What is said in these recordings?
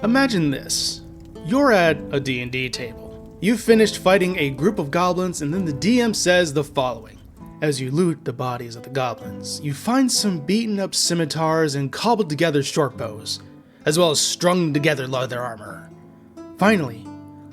Imagine this. You're at a D&D table. You've finished fighting a group of goblins and then the DM says the following. As you loot the bodies of the goblins, you find some beaten up scimitars and cobbled together short bows, as well as strung together leather armor. Finally,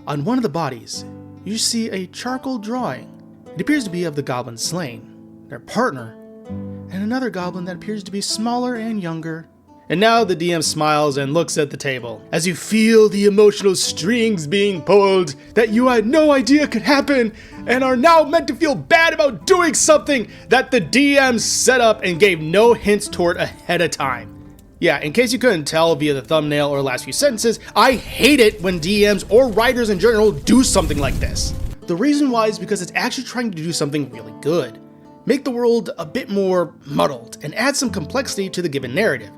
on one of the bodies, you see a charcoal drawing. It appears to be of the goblin slain, their partner, and another goblin that appears to be smaller and younger. And now the DM smiles and looks at the table as you feel the emotional strings being pulled that you had no idea could happen and are now meant to feel bad about doing something that the DM set up and gave no hints toward ahead of time. Yeah, in case you couldn't tell via the thumbnail or last few sentences, I hate it when DMs or writers in general do something like this. The reason why is because it's actually trying to do something really good. Make the world a bit more muddled and add some complexity to the given narrative.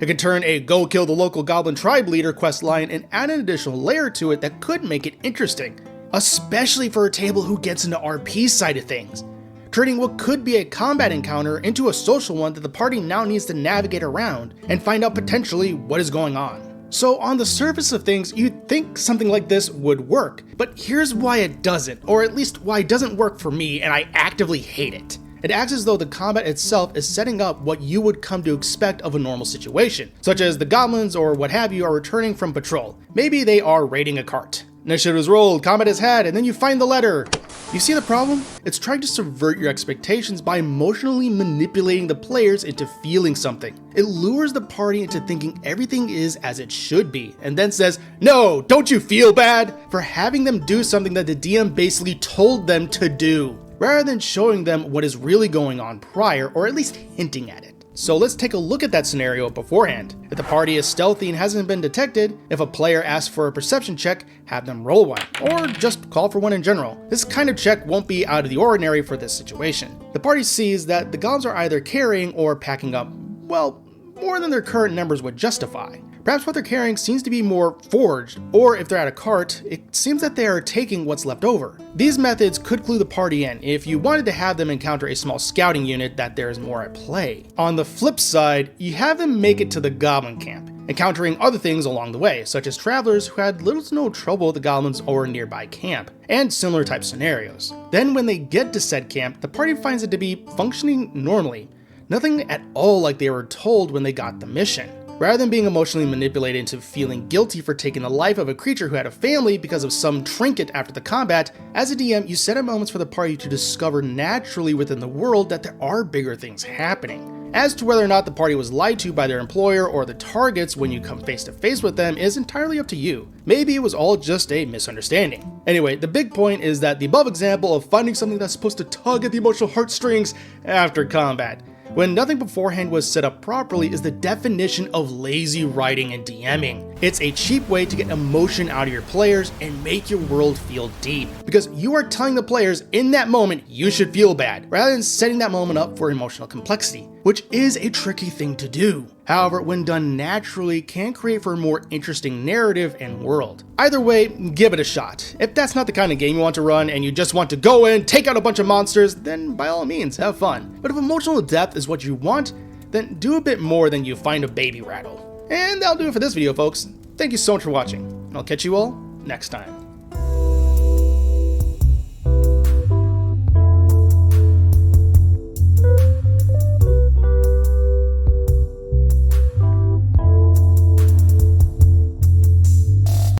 It can turn a go kill the local goblin tribe leader questline and add an additional layer to it that could make it interesting, especially for a table who gets into RP side of things, turning what could be a combat encounter into a social one that the party now needs to navigate around and find out potentially what is going on. So on the surface of things, you'd think something like this would work, but here's why it doesn't, or at least why it doesn't work for me and I actively hate it. It acts as though the combat itself is setting up what you would come to expect of a normal situation, such as the goblins or what have you are returning from patrol. Maybe they are raiding a cart. Initiative is rolled, combat is had, and then you find the letter. You see the problem? It's trying to subvert your expectations by emotionally manipulating the players into feeling something. It lures the party into thinking everything is as it should be, and then says, no, don't you feel bad? For having them do something that the DM basically told them to do, rather than showing them what is really going on prior, or at least hinting at it. So let's take a look at that scenario beforehand. If the party is stealthy and hasn't been detected, if a player asks for a perception check, have them roll one, or just call for one in general. This kind of check won't be out of the ordinary for this situation. The party sees that the goblins are either carrying or packing up, well, more than their current numbers would justify. Perhaps what they're carrying seems to be more forged, or if they're at a cart, it seems that they are taking what's left over. These methods could clue the party in if you wanted to have them encounter a small scouting unit that there is more at play. On the flip side, you have them make it to the goblin camp, encountering other things along the way, such as travelers who had little to no trouble with the goblins or a nearby camp, and similar type scenarios. Then when they get to said camp, the party finds it to be functioning normally, nothing at all like they were told when they got the mission. Rather than being emotionally manipulated into feeling guilty for taking the life of a creature who had a family because of some trinket after the combat, as a DM, you set up moments for the party to discover naturally within the world that there are bigger things happening. As to whether or not the party was lied to by their employer or the targets when you come face to face with them is entirely up to you. Maybe it was all just a misunderstanding. Anyway, the big point is that the above example of finding something that's supposed to tug at the emotional heartstrings after combat, when nothing beforehand was set up properly, is the definition of lazy writing and DMing. It's a cheap way to get emotion out of your players and make your world feel deep, because you are telling the players in that moment you should feel bad, rather than setting that moment up for emotional complexity, which is a tricky thing to do. However, when done naturally, can create for a more interesting narrative and world. Either way, give it a shot. If that's not the kind of game you want to run and you just want to go in, take out a bunch of monsters, then by all means, have fun. But if emotional depth is what you want, then do a bit more than you find a baby rattle. And that'll do it for this video, folks. Thank you so much for watching, and I'll catch you all next time.